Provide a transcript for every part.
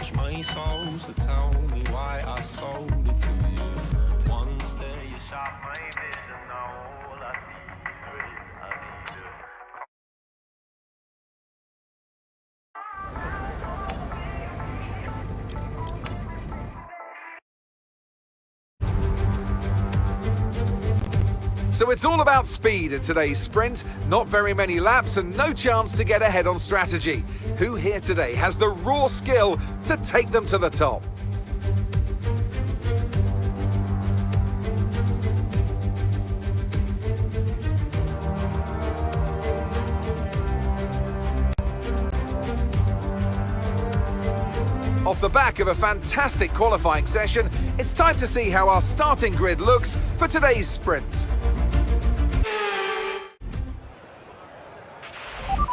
crush my soul, so tell me why I sold it to you. Once there you shot my vision, now all I see is I need you. So it's all about speed in today's sprint, not very many laps and no chance to get ahead on strategy. Who here today has the raw skill to take them to the top? Off the back of a fantastic qualifying session, it's time to see how our starting grid looks for today's sprint.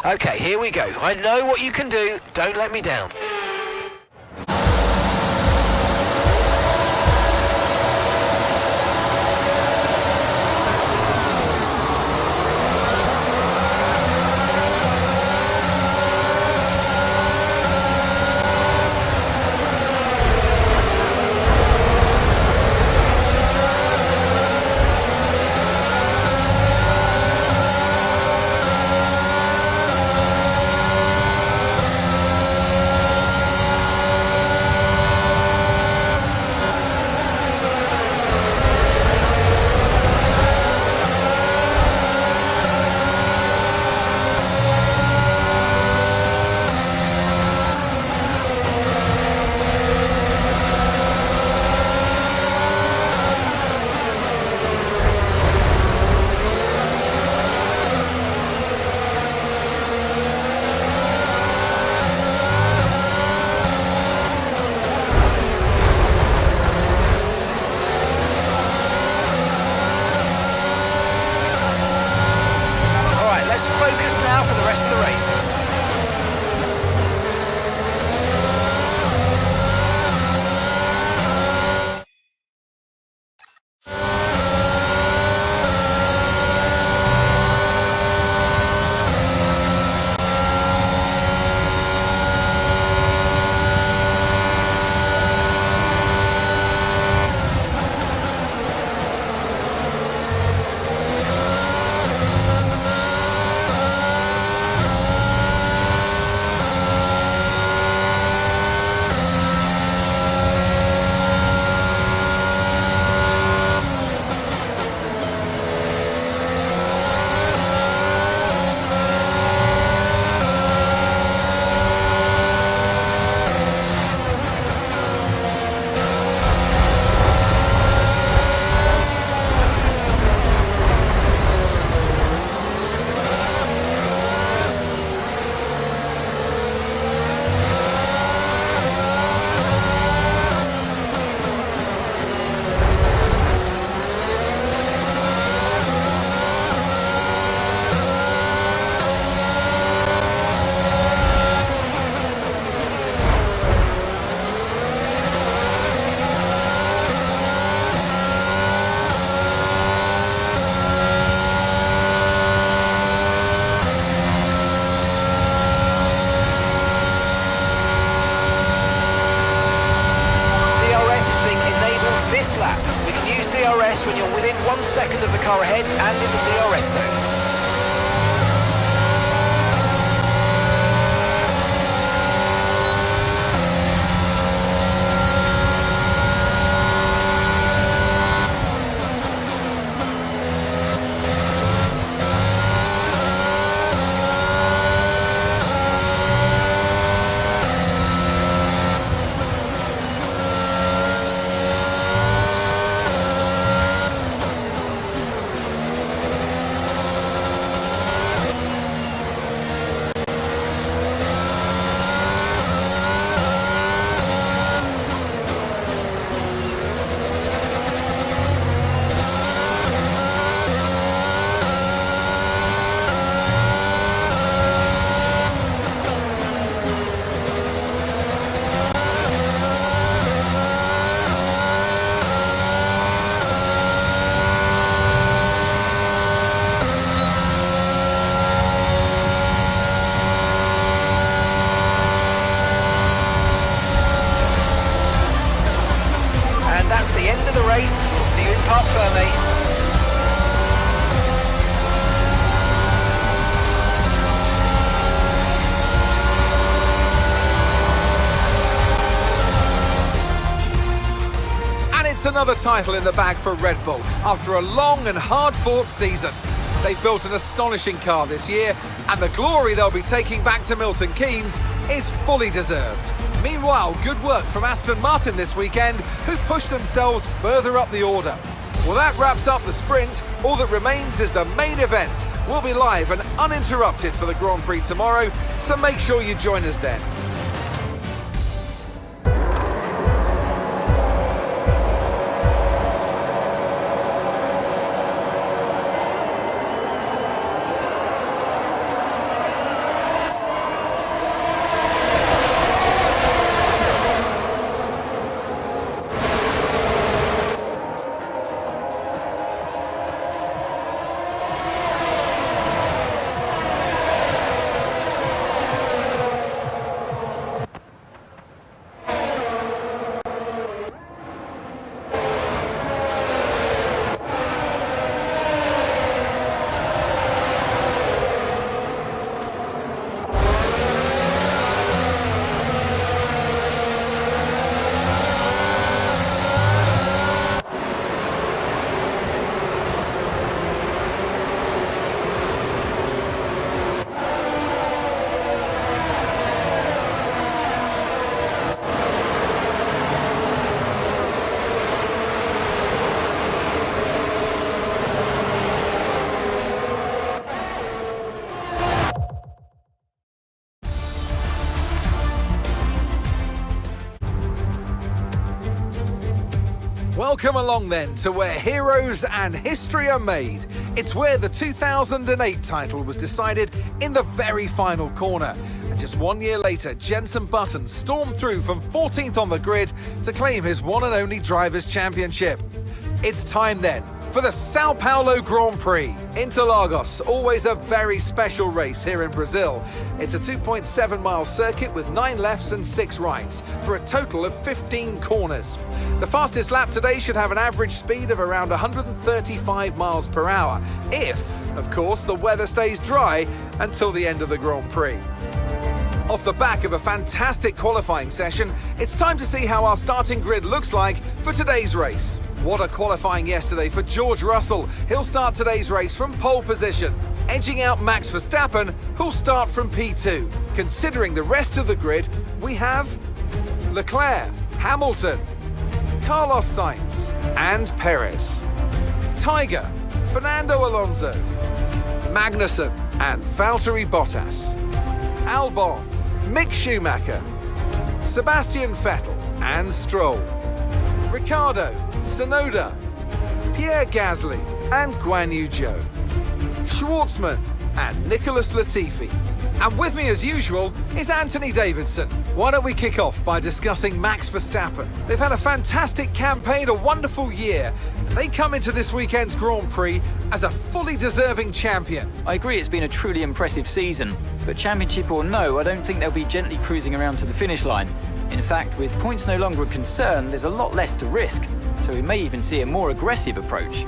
Okay, here we go. I know what you can do. Don't let me down. Focus now for the rest of the race. DRS when you're within 1 second of the car ahead and in the DRS zone. end of the race. We'll see you in Parc Fermé. It's another title in the bag for Red Bull after a long and hard-fought season. They've built an astonishing car this year, and the glory they'll be taking back to Milton Keynes is fully deserved. Meanwhile, good work from Aston Martin this weekend, who pushed themselves further up the order. Well, that wraps up the sprint. All that remains is the main event. We'll be live and uninterrupted for the Grand Prix tomorrow, so make sure you join us then. Welcome along then to where heroes and history are made. It's where the 2008 title was decided in the very final corner. And just 1 year later, Jenson Button stormed through from 14th on the grid to claim his one and only Drivers' Championship. It's time then for the Sao Paulo Grand Prix. Interlagos, always a very special race here in Brazil. It's a 2.7-mile circuit with 9 lefts and 6 rights for a total of 15 corners. The fastest lap today should have an average speed of around 135 miles per hour, if, of course, the weather stays dry until the end of the Grand Prix. Off the back of a fantastic qualifying session, it's time to see how our starting grid looks like for today's race. What a qualifying yesterday for George Russell. He'll start today's race from pole position, edging out Max Verstappen, who'll start from P2. Considering the rest of the grid, we have Leclerc, Hamilton, Carlos Sainz and Perez, Tiger, Fernando Alonso, Magnussen and Valtteri Bottas, Albon, Mick Schumacher, Sebastian Vettel and Stroll, Ricciardo, Tsunoda, Pierre Gasly and Guan Yu Zhou, Schwartzman and Nicholas Latifi. And with me as usual is Anthony Davidson. Why don't we kick off by discussing Max Verstappen? They've had a fantastic campaign, a wonderful year. They come into this weekend's Grand Prix as a fully deserving champion. I agree it's been a truly impressive season, but championship or no, I don't think they'll be gently cruising around to the finish line. In fact, with points no longer a concern, there's a lot less to risk, so we may even see a more aggressive approach.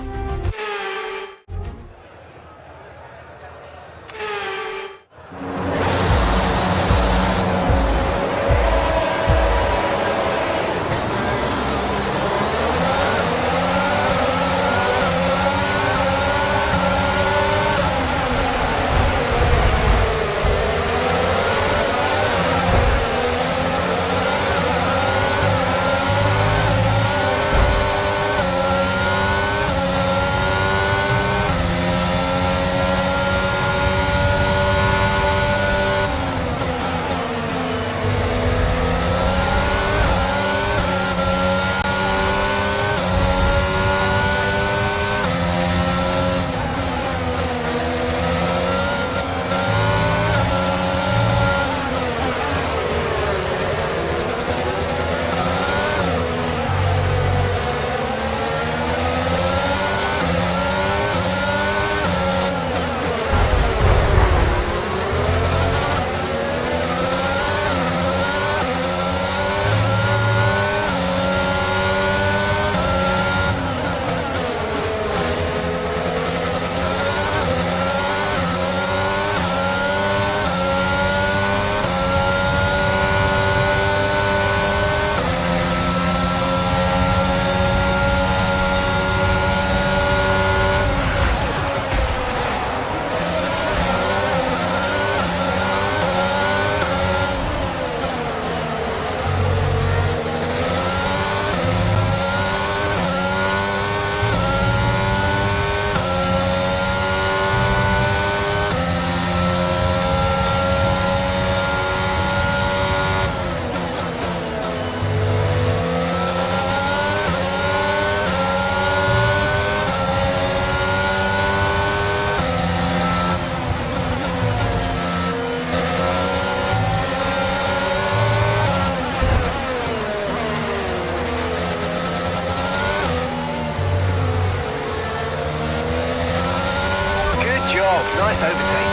Nice overtake.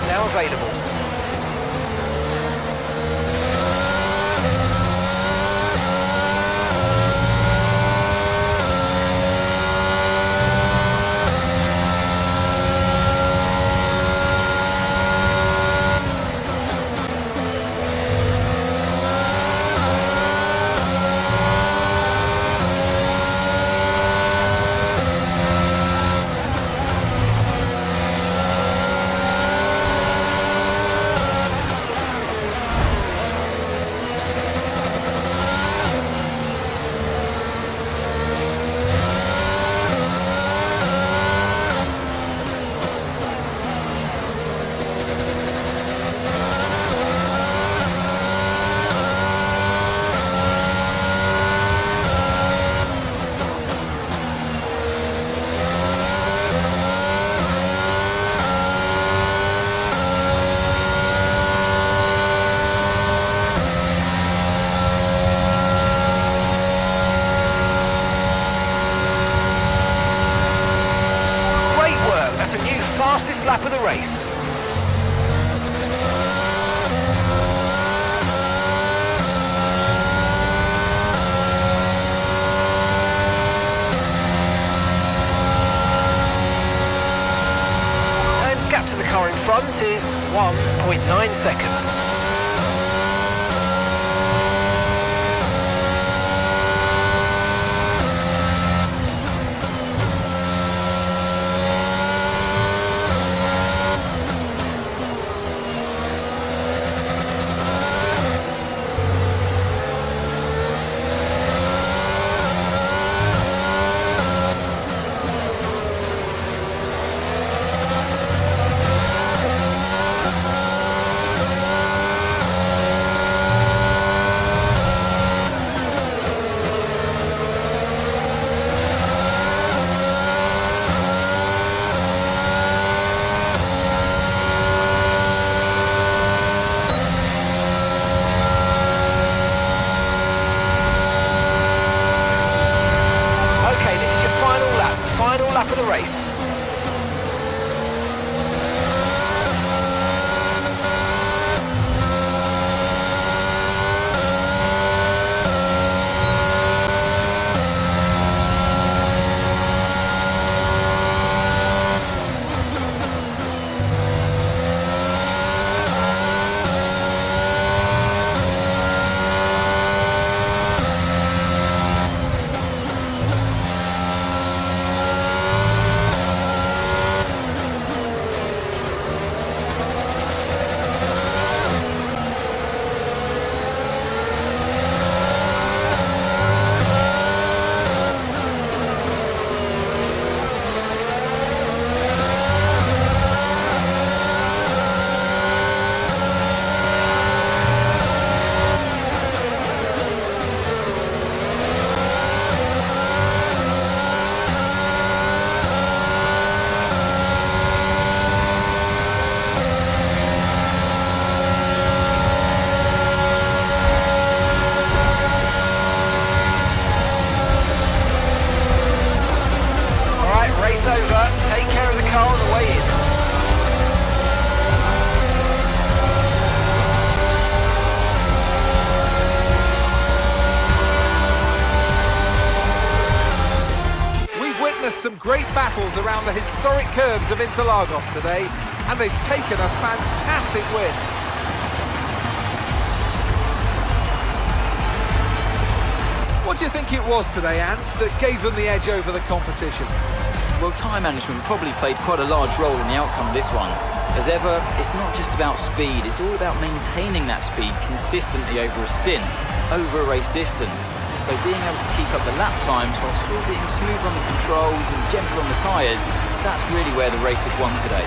Now available. Fastest lap of the race. And gap to the car in front is 1.9 seconds. Lap of the race. Race over, take care of the car on the way in. We've witnessed some great battles around the historic curves of Interlagos today, and they've taken a fantastic win. What do you think it was today, Ant, that gave them the edge over the competition? Well, tyre management probably played quite a large role in the outcome of this one. As ever, it's not just about speed, it's all about maintaining that speed consistently over a stint, over a race distance. So being able to keep up the lap times while still being smooth on the controls and gentle on the tyres, that's really where the race was won today.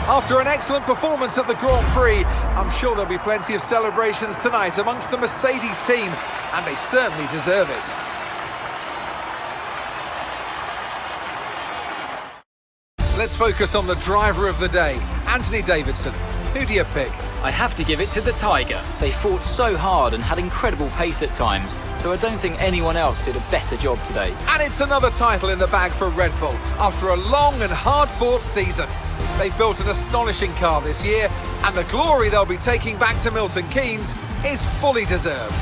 After an excellent performance at the Grand Prix, I'm sure there'll be plenty of celebrations tonight amongst the Mercedes team, and they certainly deserve it. Let's focus on the driver of the day, Anthony Davidson. Who do you pick? I have to give it to the Tiger. They fought so hard and had incredible pace at times, so I don't think anyone else did a better job today. And it's another title in the bag for Red Bull after a long and hard-fought season. They've built an astonishing car this year, and the glory they'll be taking back to Milton Keynes is fully deserved.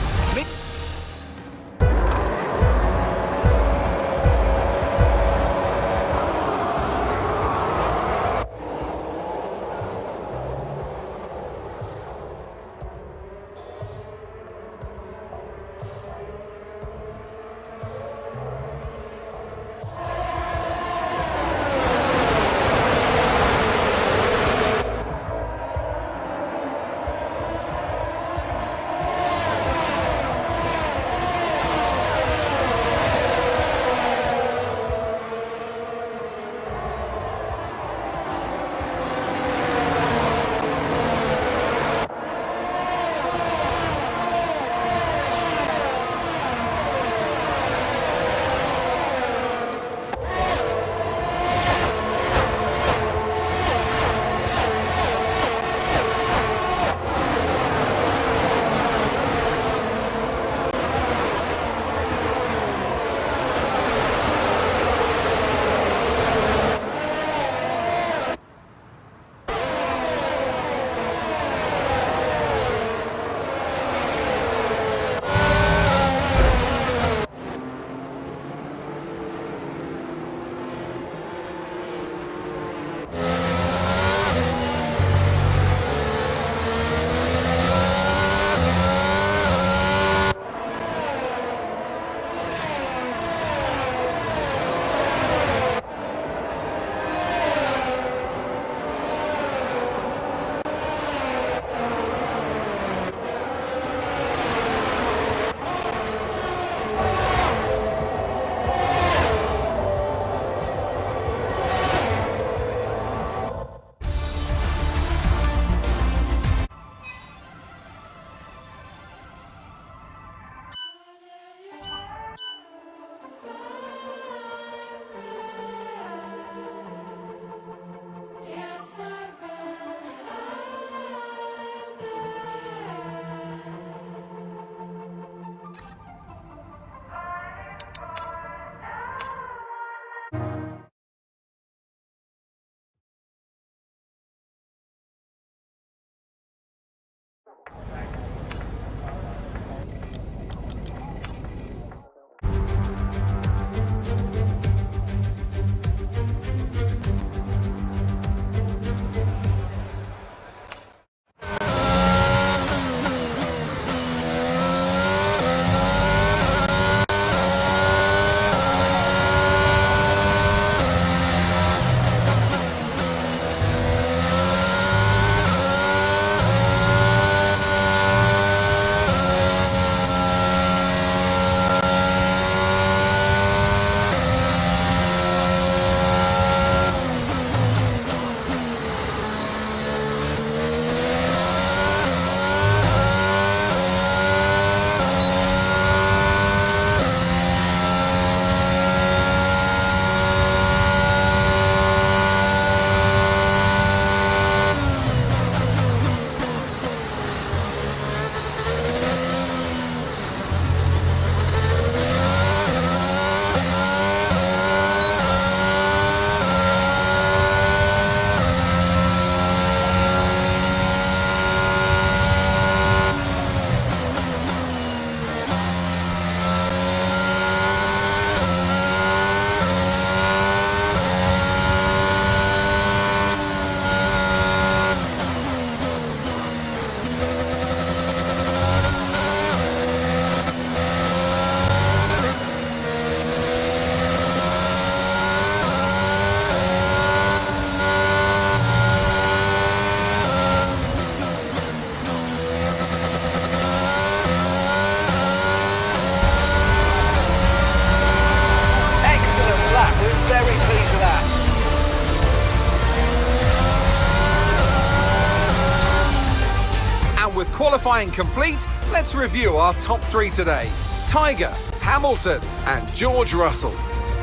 Qualifying complete, let's review our top 3 today. Tiger, Hamilton and George Russell.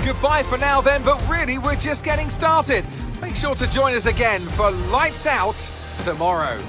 Goodbye for now then, but really we're just getting started. Make sure to join us again for Lights Out tomorrow.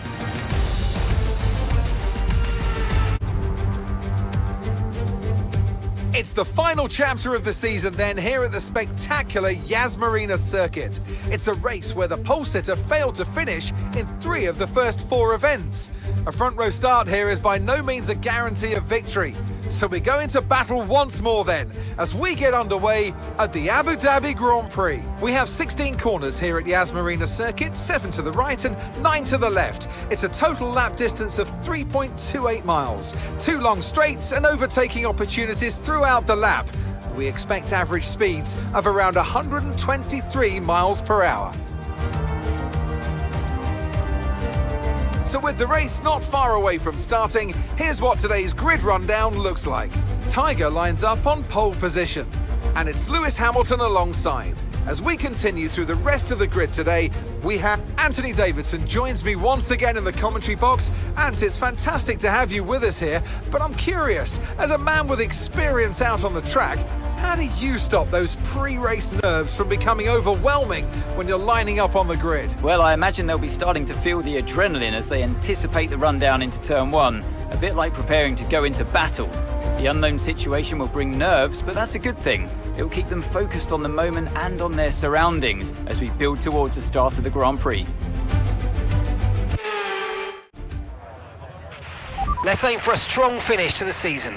It's the final chapter of the season then here at the spectacular Yas Marina circuit. It's a race where the pole sitter failed to finish in 3 of the first 4 events. A front row start here is by no means a guarantee of victory. So we go into battle once more then, as we get underway at the Abu Dhabi Grand Prix. We have 16 corners here at Yas Marina circuit, 7 to the right and 9 to the left. It's a total lap distance of 3.28 miles. 2 long straights and overtaking opportunities throughout the lap. We expect average speeds of around 123 miles per hour. So with the race not far away from starting, here's what today's grid rundown looks like. Tiger lines up on pole position, and it's Lewis Hamilton alongside. As we continue through the rest of the grid today, we have Anthony Davidson joins me once again in the commentary box. And it's fantastic to have you with us here, but I'm curious, as a man with experience out on the track, how do you stop those pre-race nerves from becoming overwhelming when you're lining up on the grid? Well, I imagine they'll be starting to feel the adrenaline as they anticipate the rundown into turn 1, a bit like preparing to go into battle. The unknown situation will bring nerves, but that's a good thing. It will keep them focused on the moment and on their surroundings as we build towards the start of the Grand Prix. Let's aim for a strong finish to the season.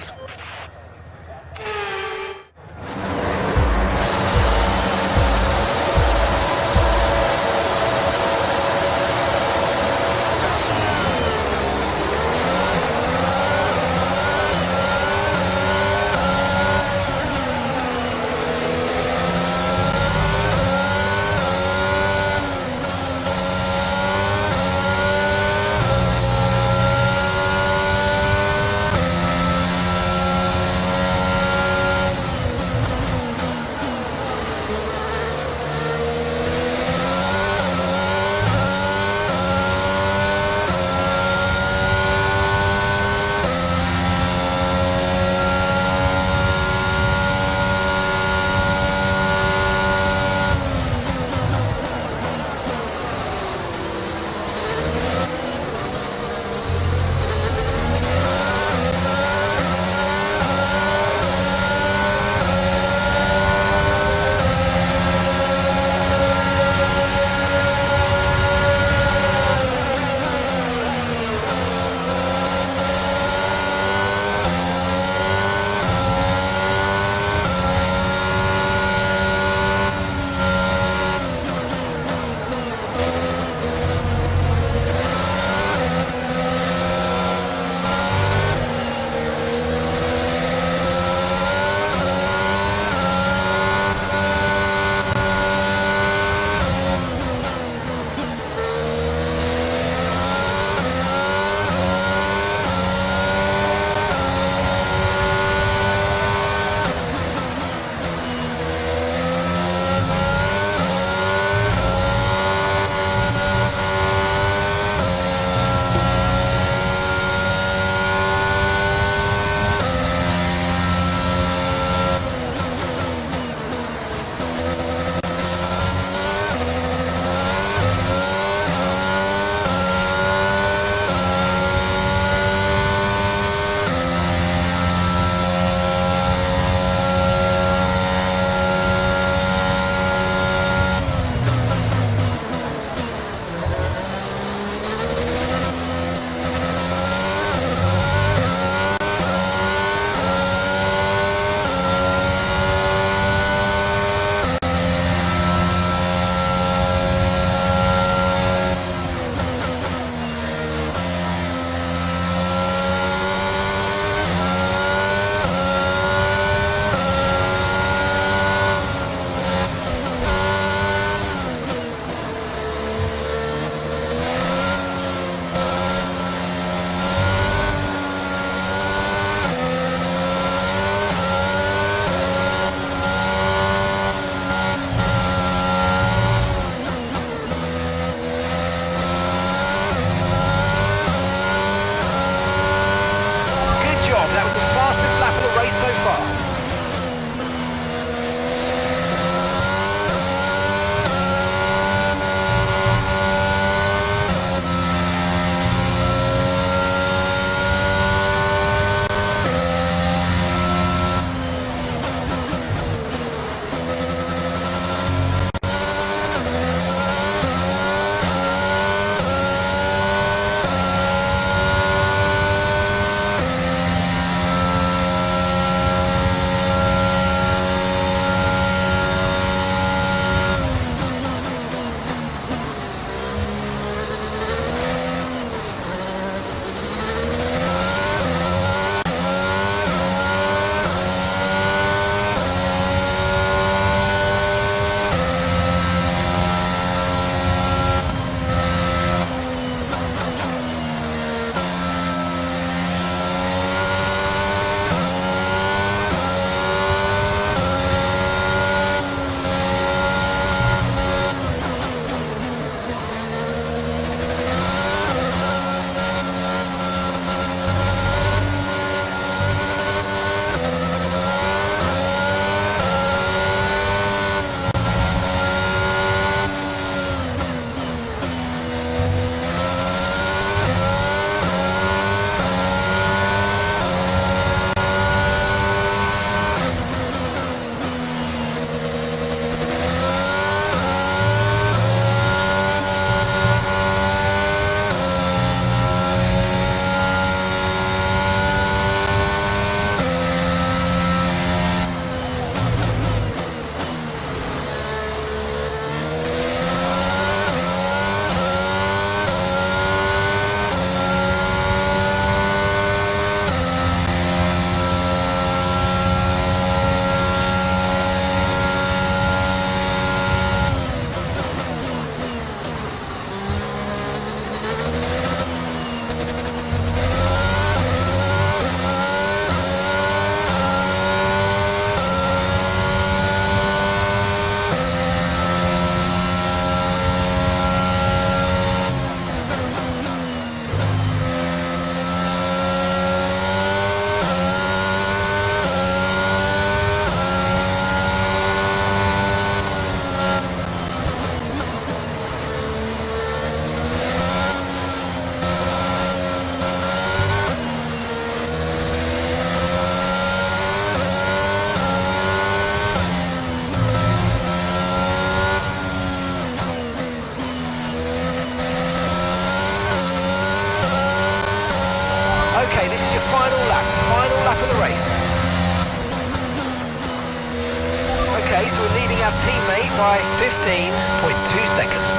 by 15.2 seconds.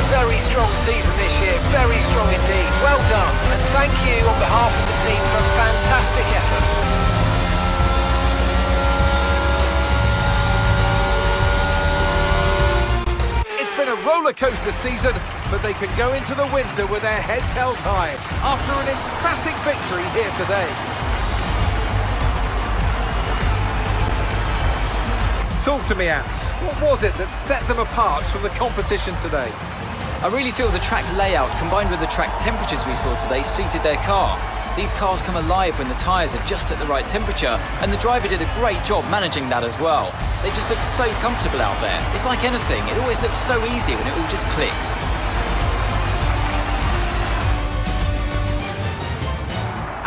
Very strong season this year, very strong indeed. Well done, and thank you on behalf of the team for a fantastic effort. It's been a roller coaster season, but they can go into the winter with their heads held high after an emphatic victory here today. Talk to me, Ant. What was it that set them apart from the competition today? I really feel the track layout combined with the track temperatures we saw today suited their car. These cars come alive when the tyres are just at the right temperature, and the driver did a great job managing that as well. They just look so comfortable out there. It's like anything, it always looks so easy when it all just clicks.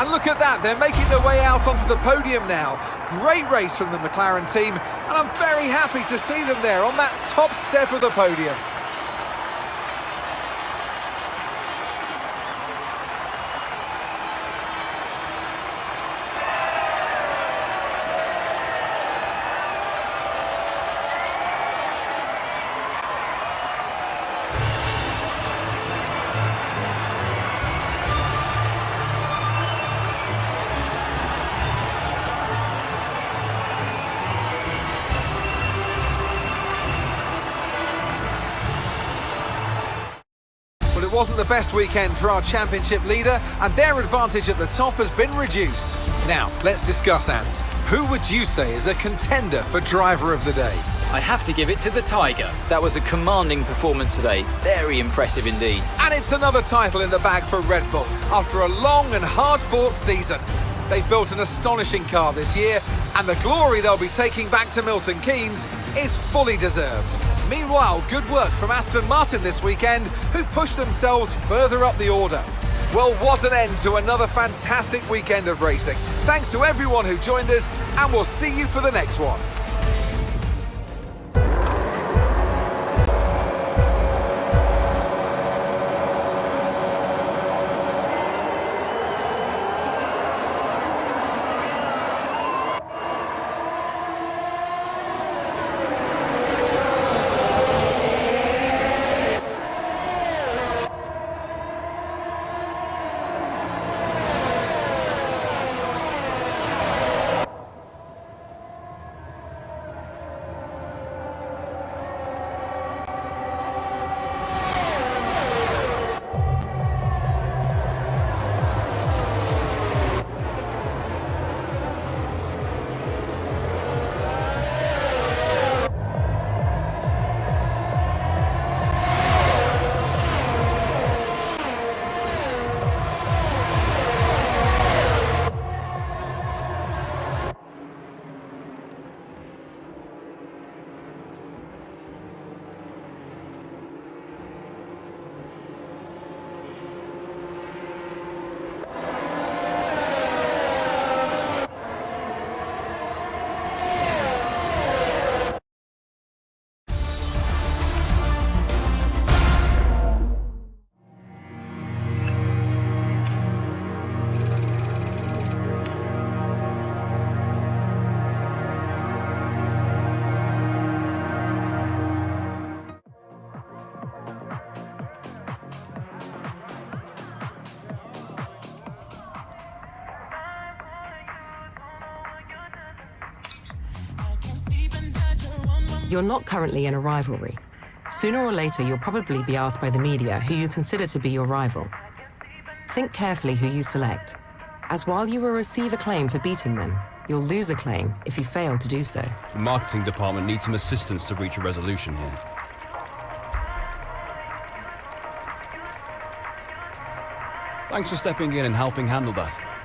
And look at that, they're making their way out onto the podium now. Great race from the McLaren team, and I'm very happy to see them there on that top step of the podium. But it wasn't the best weekend for our championship leader, and their advantage at the top has been reduced. Now, let's discuss, Ant. Who would you say is a contender for driver of the day? I have to give it to the Tiger. That was a commanding performance today. Very impressive indeed. And it's another title in the bag for Red Bull after a long and hard-fought season. They've built an astonishing car this year, and the glory they'll be taking back to Milton Keynes is fully deserved. Meanwhile, good work from Aston Martin this weekend, who pushed themselves further up the order. Well, what an end to another fantastic weekend of racing. Thanks to everyone who joined us, and we'll see you for the next one. You're not currently in a rivalry. Sooner or later, you'll probably be asked by the media who you consider to be your rival. Think carefully who you select, as while you will receive acclaim for beating them, you'll lose acclaim if you fail to do so. The marketing department needs some assistance to reach a resolution here. Thanks for stepping in and helping handle that.